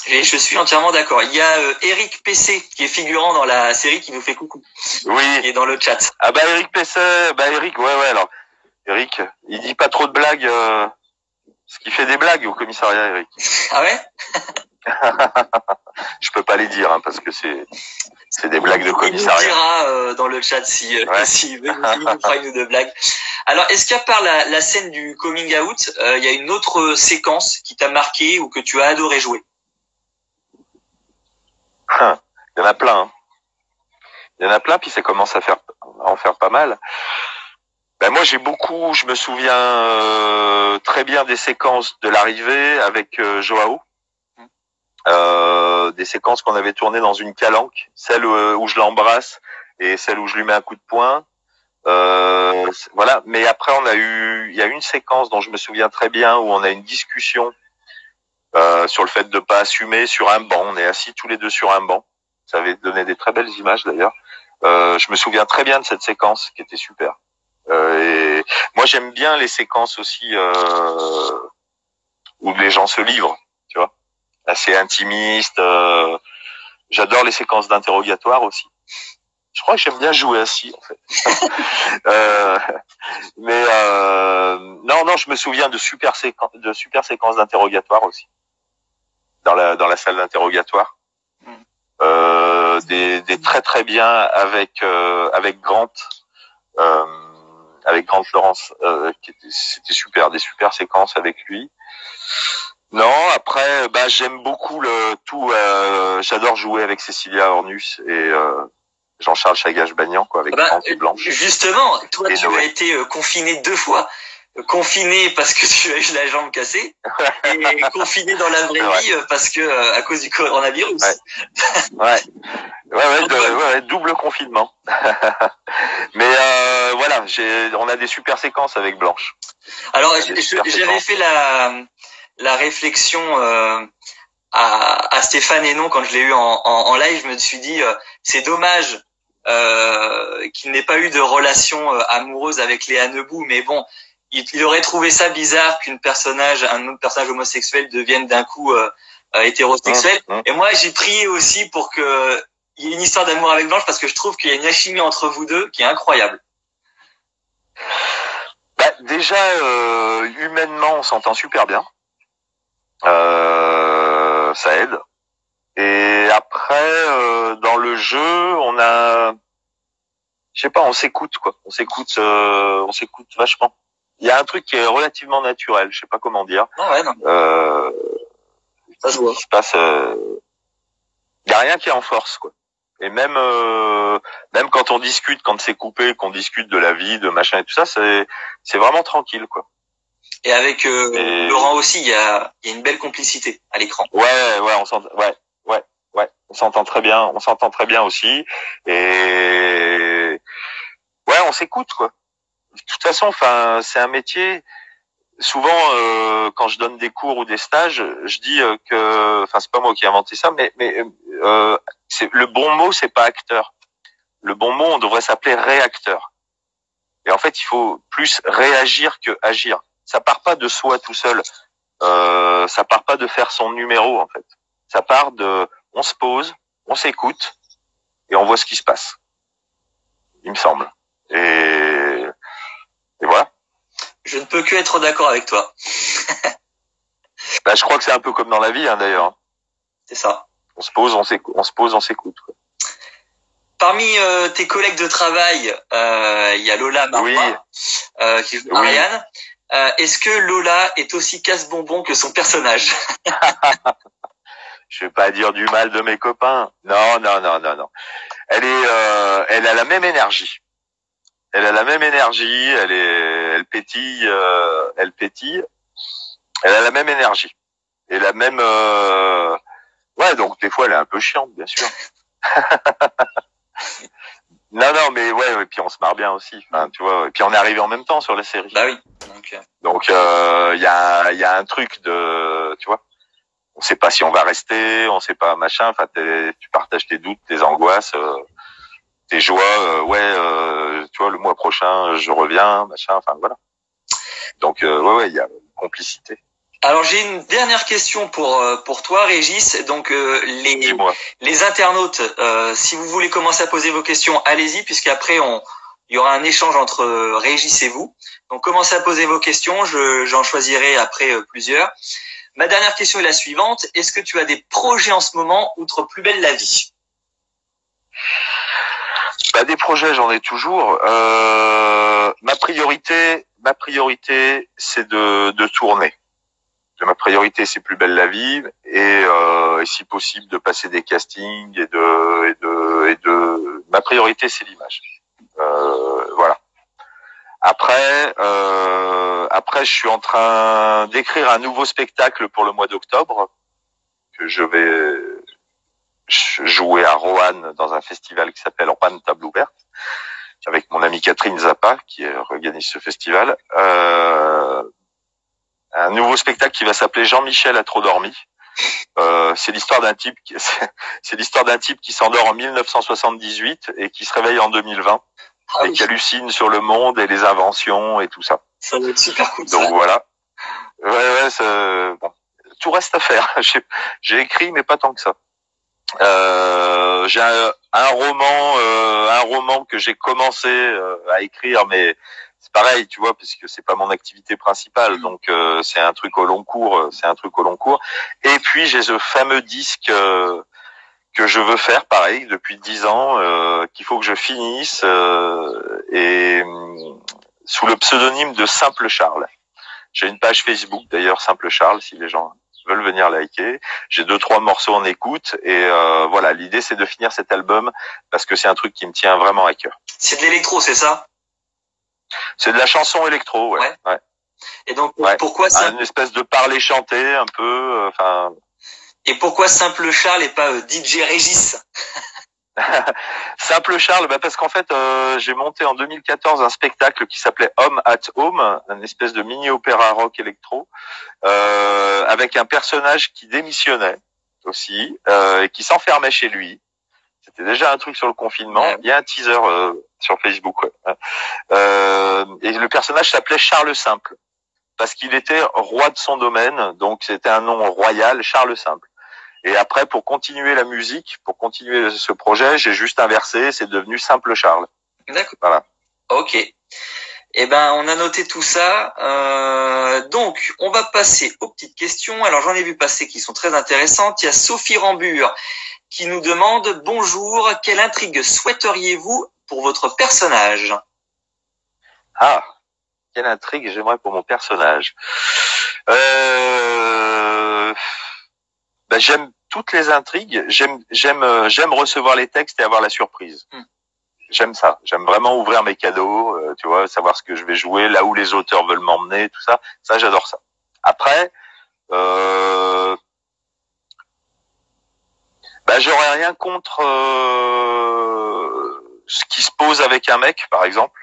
Et je suis entièrement d'accord. Il y a Eric PC qui est figurant dans la série qui nous fait coucou. Oui. Qui est dans le chat. Ah bah Eric PC, ouais. Alors Eric, il dit pas trop de blagues. Parce qu'il fait des blagues au commissariat, Eric. Ah ouais? Je peux pas les dire parce que c'est des blagues de commissariat. Il nous dira dans le chat si veut, il nous fera une ou deux blagues. Alors, est-ce qu'à part la scène du coming out, il y a une autre séquence qui t'a marqué ou que tu as adoré jouer? Il y en a plein. Il y en a plein, puis ça commence à en faire pas mal. Ben moi je me souviens très bien des séquences de l'arrivée avec Joao. Des séquences qu'on avait tournées dans une calanque, celle où je l'embrasse et celle où je lui mets un coup de poing. Voilà. Mais après il y a une séquence dont je me souviens très bien où on a une discussion sur le fait de pas assumer sur un banc. On est assis tous les deux sur un banc. Ça avait donné des très belles images d'ailleurs. Je me souviens très bien de cette séquence qui était super. Et moi j'aime bien les séquences aussi où les gens se livrent, tu vois, assez intimistes. J'adore les séquences d'interrogatoire aussi. Je crois que j'aime bien jouer assis en fait. Mais non, je me souviens de super séquences d'interrogatoire aussi dans la salle d'interrogatoire. Des très très bien avec Grant. Avec Grant Lawrence, c'était super, des super séquences avec lui. Non, après, j'aime beaucoup j'adore jouer avec Cécilia Ornus et Jean-Charles Chagage-Bagnan, quoi, avec Grant et Blanche. Justement, toi, tu as été confiné 2 fois. Confiné parce que tu as eu la jambe cassée et confiné dans la vraie vie parce que à cause du coronavirus. Ouais. Ouais, double confinement. Mais voilà, on a des super séquences avec Blanche. Alors j'avais fait la réflexion à Stéphane Hénon quand je l'ai eu en live. Je me suis dit c'est dommage qu'il n'ait pas eu de relation amoureuse avec Léa Nebou, mais bon, il aurait trouvé ça bizarre un autre personnage homosexuel devienne d'un coup hétérosexuel. Et moi j'ai prié aussi pour que il y ait une histoire d'amour avec Blanche, parce que je trouve qu'il y a une alchimie entre vous deux qui est incroyable. Bah, déjà humainement on s'entend super bien, ça aide. Et après dans le jeu on a, je sais pas, on s'écoute quoi, on s'écoute vachement. Il y a un truc qui est relativement naturel, je sais pas comment dire. Non. Ça se voit. Il se passe, il y a rien qui est en force quoi. Et même quand on discute, quand c'est coupé, qu'on discute de la vie, de machin et tout ça, c'est vraiment tranquille quoi. Et avec Laurent aussi, il y a une belle complicité à l'écran. Ouais, on s'entend très bien aussi. Et ouais, on s'écoute quoi. De toute façon, enfin, c'est un métier. Souvent, quand je donne des cours ou des stages, je dis que, enfin, c'est pas moi qui ai inventé ça, mais c'est le bon mot, c'est pas acteur. Le bon mot, on devrait s'appeler réacteur. Et en fait, il faut plus réagir que agir. Ça part pas de soi tout seul. Ça part pas de faire son numéro en fait. Ça part de, on se pose, on s'écoute et on voit ce qui se passe. Il me semble. Et voilà. Je ne peux que être d'accord avec toi. Bah, je crois que c'est un peu comme dans la vie, hein, d'ailleurs. C'est ça. On se pose, on s'écoute. Quoi. Parmi tes collègues de travail, il y a Lola Marois, qui joue Ariane. Est-ce que Lola est aussi casse-bonbon que son personnage? Je vais pas dire du mal de mes copains. Non. Elle a la même énergie. Elle pétille. Elle a la même énergie. Et la même, ouais, donc des fois elle est un peu chiante, bien sûr. Non, mais ouais, et puis on se marre bien aussi. Enfin, tu vois, et puis on est arrivé en même temps sur la série. Bah oui. Donc il y a un truc de, tu vois, on sait pas si on va rester, on sait pas machin. Enfin, tu partages tes doutes, tes angoisses, tes joies. Tu vois, le mois prochain je reviens, machin. Enfin voilà. Donc ouais, il y a une complicité. Alors j'ai une dernière question pour toi, Régis. Donc les internautes, si vous voulez commencer à poser vos questions, allez-y, puisqu'après il y aura un échange entre Régis et vous. Donc commencez à poser vos questions, j'en choisirai après plusieurs. Ma dernière question est la suivante: est-ce que tu as des projets en ce moment outre Plus belle la vie? Bah, des projets, j'en ai toujours. Ma priorité, c'est de tourner. Ma priorité, c'est Plus belle la vie, et si possible de passer des castings et ma priorité, c'est l'image. Voilà. Après, je suis en train d'écrire un nouveau spectacle pour le mois d'octobre que je vais jouer à Roanne dans un festival qui s'appelle Roanne Table Ouverte, avec mon amie Catherine Zappa qui organise ce festival. Un nouveau spectacle qui va s'appeler Jean-Michel a trop dormi. C'est l'histoire d'un type qui s'endort en 1978 et qui se réveille en 2020 et qui hallucine sur le monde et les inventions et tout ça. Ça va être super cool. Donc voilà. Ouais, bon, tout reste à faire. J'ai écrit, mais pas tant que ça. J'ai un roman que j'ai commencé à écrire, mais c'est pareil, tu vois, parce que c'est pas mon activité principale, donc c'est un truc au long cours. Et puis j'ai ce fameux disque que je veux faire, pareil, depuis 10 ans, qu'il faut que je finisse, et sous le pseudonyme de Simple Charles. J'ai une page Facebook d'ailleurs, Simple Charles, si les gens veulent venir liker. J'ai 2-3 morceaux en écoute, et voilà, l'idée c'est de finir cet album parce que c'est un truc qui me tient vraiment à cœur. C'est de l'électro, c'est ça? C'est de la chanson électro, ouais. Et donc pourquoi ça, une espèce de parler chanté un peu, enfin. Et pourquoi Simple Charles et pas DJ Régis? Simple Charles, parce qu'en fait, j'ai monté en 2014 un spectacle qui s'appelait Home at Home, une espèce de mini-opéra rock électro, avec un personnage qui démissionnait aussi, et qui s'enfermait chez lui. C'était déjà un truc sur le confinement. Ouais. Il y a un teaser sur Facebook. Ouais. Et le personnage s'appelait Charles Simple, parce qu'il était roi de son domaine, donc c'était un nom royal, Charles Simple. Et après, pour continuer la musique, pour continuer ce projet, j'ai juste inversé, c'est devenu Simple Charles. D'accord. Voilà. Ok. Eh ben, on a noté tout ça. Donc, on va passer aux petites questions. Alors, j'en ai vu passer qui sont très intéressantes. Il y a Sophie Rambure qui nous demande « Bonjour, quelle intrigue souhaiteriez-vous pour votre personnage ?» Ah, quelle intrigue j'aimerais pour mon personnage. J'aime toutes les intrigues. J'aime recevoir les textes et avoir la surprise. J'aime ça. J'aime vraiment ouvrir mes cadeaux, tu vois, savoir ce que je vais jouer, là où les auteurs veulent m'emmener, tout ça. Ça, j'adore ça. Après, j'aurais rien contre ce qui se pose avec un mec, par exemple.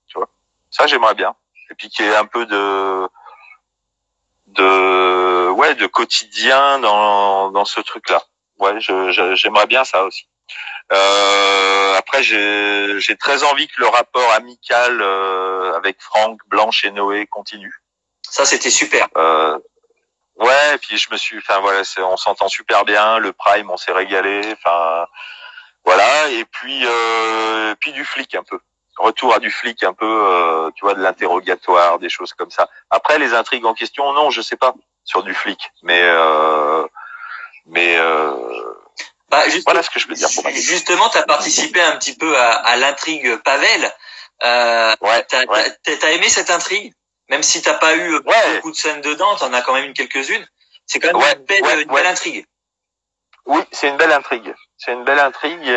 Tu vois, ça, j'aimerais bien. Et puis qu'il y ait un peu de quotidien dans ce truc-là. Ouais, j'aimerais bien ça aussi. Après, j'ai très envie que le rapport amical avec Franck, Blanche et Noé continue. Ça, c'était super. Ouais, et puis on s'entend super bien. Le Prime, on s'est régalé. Enfin, voilà. Et puis du flic un peu. Retour à du flic un peu, tu vois, de l'interrogatoire, des choses comme ça. Après, les intrigues en question, non, je sais pas sur du flic, mais voilà ce que je peux dire pour moi. Justement, tu as participé un petit peu à l'intrigue Pavel. T'as aimé cette intrigue, même si t'as pas eu beaucoup de scènes dedans, t'en as quand même quelques-unes. C'est quand même une belle intrigue. Oui, c'est une belle intrigue. C'est une belle intrigue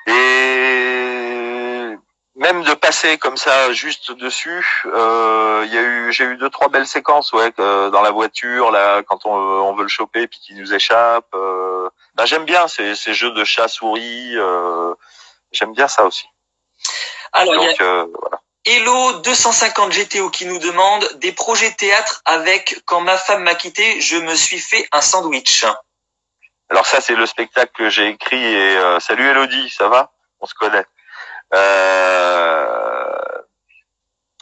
et même de passer comme ça juste dessus, j'ai eu 2-3 belles séquences, dans la voiture, là, quand on veut le choper puis qu'il nous échappe. J'aime bien ces jeux de chat-souris. J'aime bien ça aussi. Alors, voilà. Hello 250 GTO qui nous demande des projets théâtre avec Quand ma femme m'a quitté, je me suis fait un sandwich. Alors ça, c'est le spectacle que j'ai écrit et salut Elodie, ça va? On se connaît.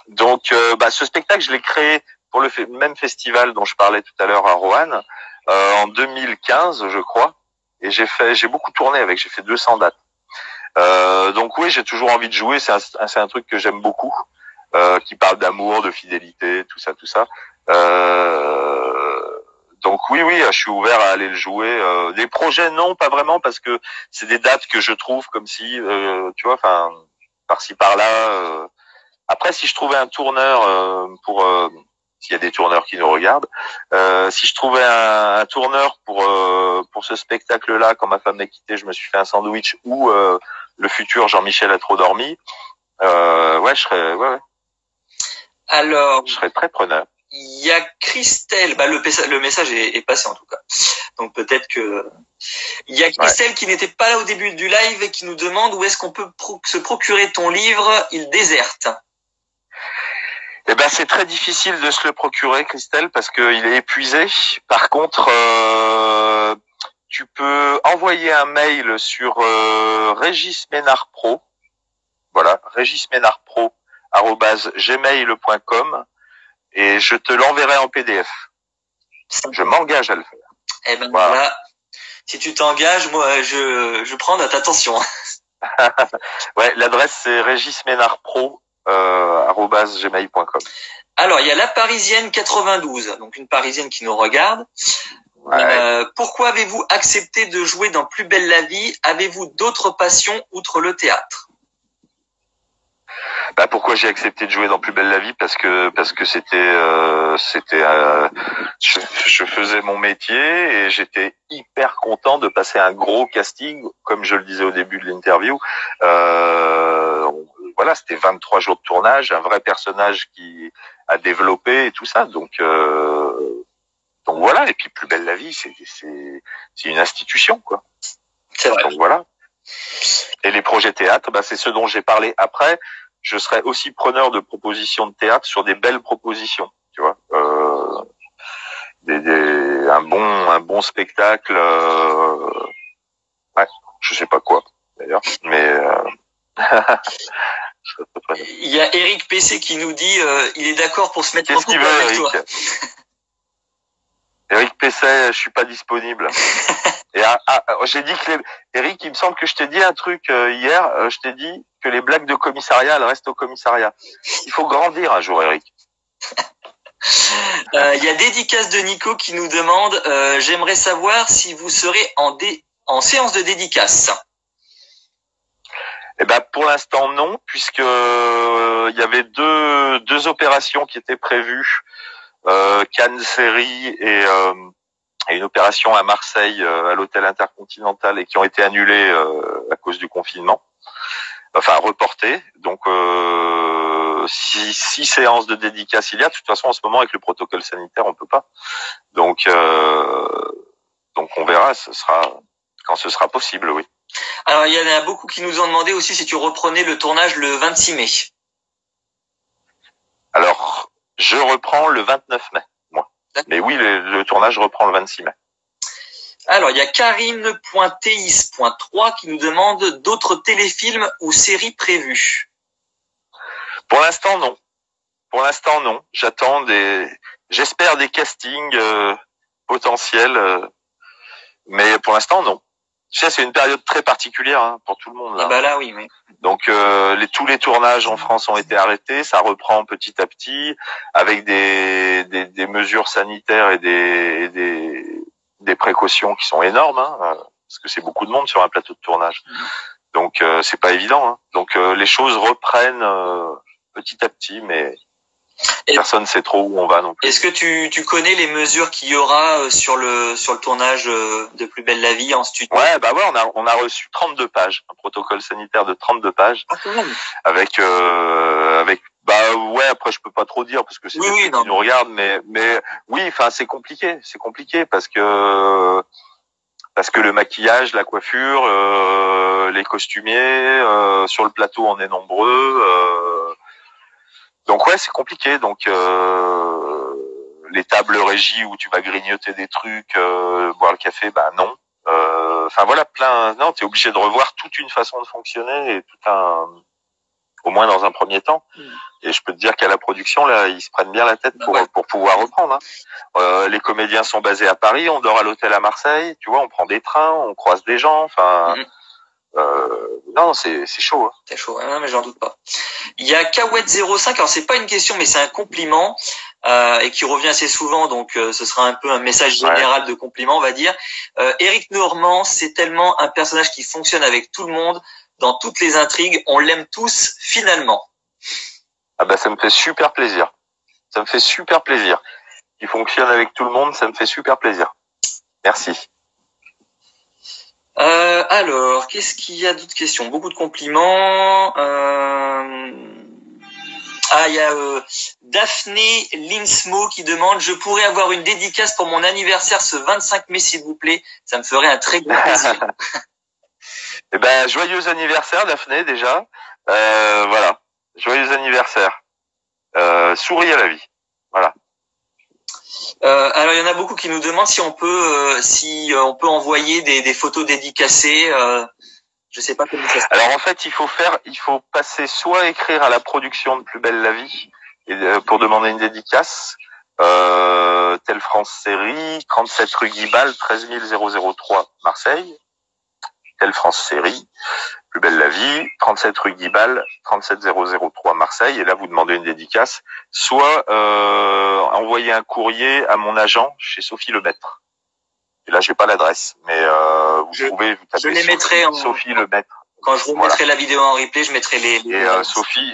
Donc, ce spectacle, je l'ai créé pour le même festival dont je parlais tout à l'heure à Roanne, en 2015, je crois. Et j'ai beaucoup tourné avec, j'ai fait 200 dates. Donc oui, j'ai toujours envie de jouer. C'est un truc que j'aime beaucoup, qui parle d'amour, de fidélité, tout ça. Donc oui, je suis ouvert à aller le jouer. Des projets, non, pas vraiment, parce que c'est des dates que je trouve comme si, tu vois, enfin, par-ci par-là. Après, si je trouvais un tourneur s'il y a des tourneurs qui nous regardent, si je trouvais un tourneur pour ce spectacle-là, quand ma femme m'a quitté, je me suis fait un sandwich, ou le futur Jean-Michel a trop dormi, je serais, Alors, je serais très preneur. Il y a Christelle, le message est passé en tout cas. Donc peut-être que il y a Christelle qui n'était pas là au début du live et qui nous demande où est-ce qu'on peut se procurer ton livre Il déserte. C'est très difficile de se le procurer, Christelle, parce qu'il est épuisé. Par contre, tu peux envoyer un mail sur Régis Ménard Pro. Voilà, regisménardpro@gmail.com. Et je te l'enverrai en PDF. Je m'engage à le faire. Voilà. Si tu t'engages, moi, je prends notre attention. L'adresse c'est regisménardpro@gmail.com. Alors, il y a la Parisienne 92, donc une Parisienne qui nous regarde. Pourquoi avez-vous accepté de jouer dans Plus belle la vie? Avez-vous d'autres passions outre le théâtre? Pourquoi j'ai accepté de jouer dans Plus belle la vie? Parce que c'était je faisais mon métier et j'étais hyper content de passer un gros casting, comme je le disais au début de l'interview. C'était 23 jours de tournage, un vrai personnage qui a développé et tout ça. Donc voilà. Et puis Plus belle la vie, c'est une institution, quoi. C'est vrai. Donc voilà. Et les projets théâtre, c'est ce dont j'ai parlé après. Je serais aussi preneur de propositions de théâtre sur des belles propositions, tu vois. Un bon spectacle. Ouais, je sais pas quoi d'ailleurs, mais. Il y a Eric PC qui nous dit il est d'accord pour se mettre en couple avec toi. Eric PC, je suis pas disponible. Et j'ai dit que Eric, il me semble que je t'ai dit un truc hier. Je t'ai dit que les blagues de commissariat, elles restent au commissariat. Il faut grandir un jour, Eric. Il y a Dédicace de Nico qui nous demande j'aimerais savoir si vous serez en séance de dédicace. Eh ben pour l'instant non, puisque il y avait deux opérations qui étaient prévues, Cannes série et une opération à Marseille à l'hôtel Intercontinental et qui ont été annulées à cause du confinement, enfin reportées. Donc 6 séances de dédicace il y a. De toute façon en ce moment avec le protocole sanitaire on peut pas. Donc on verra, ce sera quand ce sera possible, oui. Alors, il y en a beaucoup qui nous ont demandé aussi si tu reprenais le tournage le 26 mai. Alors, je reprends le 29 mai, moi. Mais oui, le tournage reprend le 26 mai. Alors, il y a Karine.teis.3 qui nous demande d'autres téléfilms ou séries prévues. Pour l'instant, non. J'espère des castings potentiels, mais pour l'instant, non. Tu sais, c'est une période très particulière pour tout le monde là. Ah bah là, oui. Donc tous les tournages en France ont été arrêtés, ça reprend petit à petit avec des mesures sanitaires et des précautions qui sont énormes, parce que c'est beaucoup de monde sur un plateau de tournage. Donc c'est pas évident. Donc les choses reprennent petit à petit, mais personne ne sait trop où on va non plus. Est-ce que tu connais les mesures qu'il y aura sur le tournage de Plus belle la vie en studio? Ouais, on a reçu 32 pages, un protocole sanitaire de 32 pages. Ah, quand même. Avec après je peux pas trop dire parce que c'est qui nous regardent, mais oui, enfin c'est compliqué parce que le maquillage, la coiffure, les costumiers, sur le plateau on est nombreux. Donc ouais, c'est compliqué. Donc les tables régies où tu vas grignoter des trucs, boire le café, non. Enfin voilà, non, t'es obligé de revoir toute une façon de fonctionner et au moins dans un premier temps. Et je peux te dire qu'à la production là, ils se prennent bien la tête pour pouvoir reprendre. Les comédiens sont basés à Paris, on dort à l'hôtel à Marseille, tu vois, on prend des trains, on croise des gens, enfin. Non, c'est chaud. C'est chaud, non, mais j'en doute pas. Il y a Kawet05, alors c'est pas une question, mais c'est un compliment et qui revient assez souvent, donc ce sera un peu un message général de compliment, on va dire. Éric Normand, c'est tellement un personnage qui fonctionne avec tout le monde, dans toutes les intrigues, on l'aime tous finalement. Ah ça me fait super plaisir. Il fonctionne avec tout le monde, ça me fait super plaisir. Merci. Alors, qu'est-ce qu'il y a d'autres questions? Beaucoup de compliments. Il y a Daphné Linsmo qui demande: je pourrais avoir une dédicace pour mon anniversaire ce 25 mai, s'il vous plaît. Ça me ferait un très grand plaisir. Joyeux anniversaire, Daphné, déjà. Voilà. Joyeux anniversaire. Souris à la vie. Voilà. Alors il y en a beaucoup qui nous demandent si on peut envoyer des photos dédicacées. Je sais pas comment ça se passe. Alors en fait, il faut passer soit écrire à la production de Plus belle la vie pour demander une dédicace. Telle France série, 37 rue Guibal, 13 003 Marseille. Telle France série, Plus belle la vie, 37 rue Guibal, 37 003 Marseille. Et là, vous demandez une dédicace. Soit envoyer un courrier à mon agent chez Sophie Lemaître. Et là, j'ai pas l'adresse, mais vous pouvez vous taper. Je les mettrai Sophie Lemaître. Quand je remettrai la vidéo en replay, je mettrai les et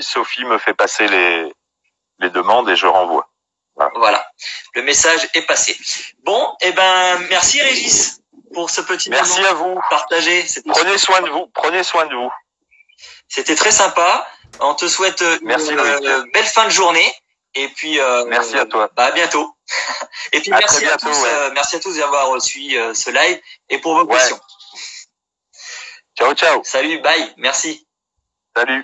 Sophie me fait passer les demandes et je renvoie. Voilà. Le message est passé. Bon, merci Régis pour ce petit moment. Merci à vous. Partagé. Prenez soin de vous. C'était très sympa. On te souhaite une belle fin de journée. Et puis merci à toi. À bientôt. Et puis merci à tous d'avoir suivi ce live et pour vos questions. Ciao, ciao. Salut, bye, merci. Salut.